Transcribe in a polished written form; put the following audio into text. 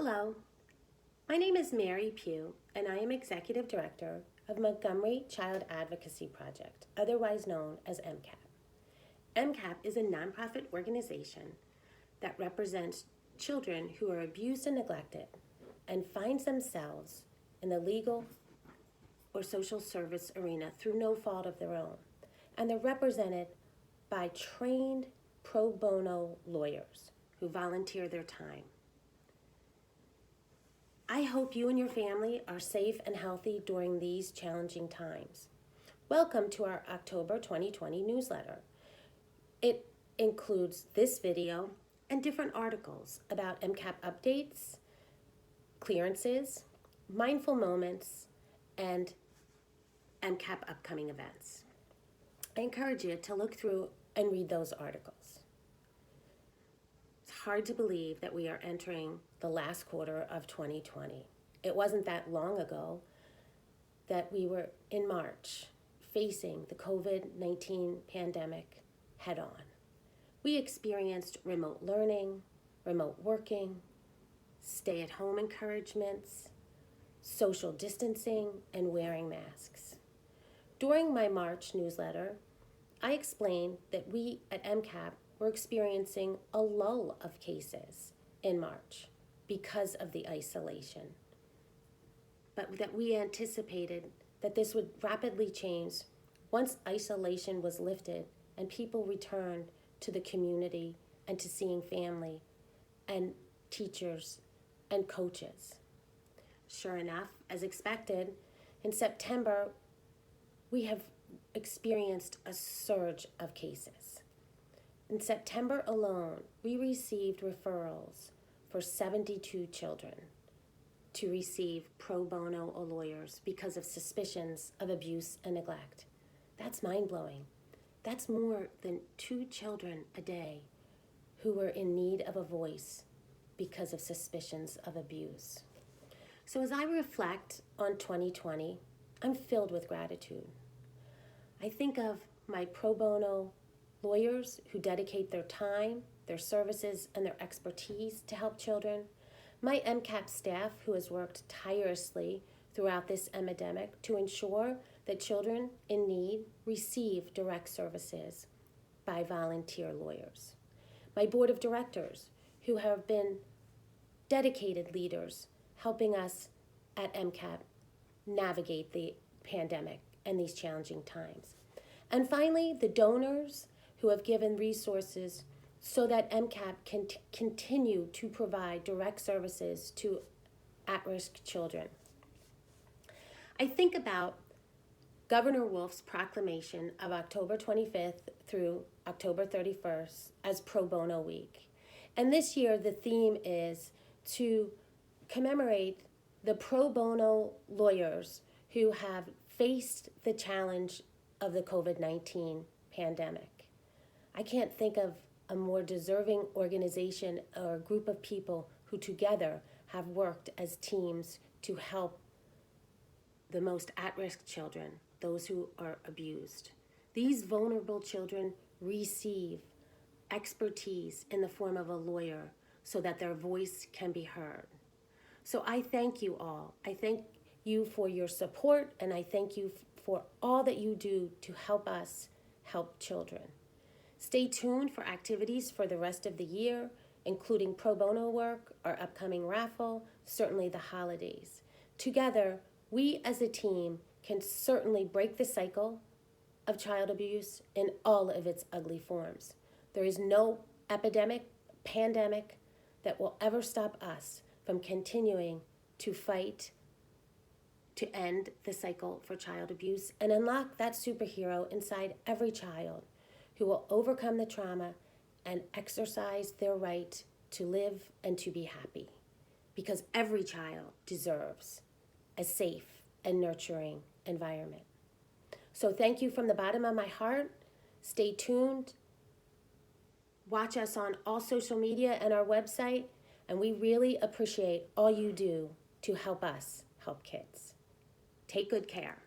Hello, my name is Mary Pugh, and I am Executive Director of Montgomery Child Advocacy Project, otherwise known as MCAP. MCAP is a nonprofit organization that represents children who are abused and neglected and finds themselves in the legal or social service arena through no fault of their own. And they're represented by trained pro bono lawyers who volunteer their time. I hope you and your family are safe and healthy during these challenging times. Welcome to our October 2020 newsletter. It includes this video and different articles about MCAP updates, clearances, mindful moments, and MCAP upcoming events. I encourage you to look through and read those articles. It's hard to believe that we are entering the last quarter of 2020. It wasn't that long ago that we were in March facing the COVID-19 pandemic head on. We experienced remote learning, remote working, stay-at-home encouragements, social distancing, and wearing masks. During my March newsletter, I explained that we at MCAP were experiencing a lull of cases in March because of the isolation, but that we anticipated that this would rapidly change once isolation was lifted and people returned to the community and to seeing family and teachers and coaches. Sure enough, as expected, in September, we have experienced a surge of cases. In September alone, we received referrals for 72 children to receive pro bono lawyers because of suspicions of abuse and neglect. That's mind-blowing. That's more than 2 children a day who were in need of a voice because of suspicions of abuse. So as I reflect on 2020, I'm filled with gratitude. I think of my pro bono lawyers who dedicate their time, their services, and their expertise to help children, my MCAP staff who has worked tirelessly throughout this epidemic to ensure that children in need receive direct services by volunteer lawyers, my board of directors who have been dedicated leaders helping us at MCAP navigate the pandemic and these challenging times. And finally, the donors who have given resources so that MCAP can continue to provide direct services to at-risk children. I think about Governor Wolf's proclamation of October 25th through October 31st as Pro Bono Week. And this year, the theme is to commemorate the pro bono lawyers who have faced the challenge of the COVID-19 pandemic. I can't think of a more deserving organization or group of people who together have worked as teams to help the most at-risk children, those who are abused. These vulnerable children receive expertise in the form of a lawyer so that their voice can be heard. So I thank you all. I thank you for your support, and I thank you for all that you do to help us help children. Stay tuned for activities for the rest of the year, including pro bono work, our upcoming raffle, certainly the holidays. Together, we as a team can certainly break the cycle of child abuse in all of its ugly forms. There is no epidemic, pandemic that will ever stop us from continuing to fight to end the cycle for child abuse and unlock that superhero inside every child who will overcome the trauma and exercise their right to live and to be happy. Because every child deserves a safe and nurturing environment. So thank you from the bottom of my heart. Stay tuned. Watch us on all social media and our website, and we really appreciate all you do to help us help kids. Take good care.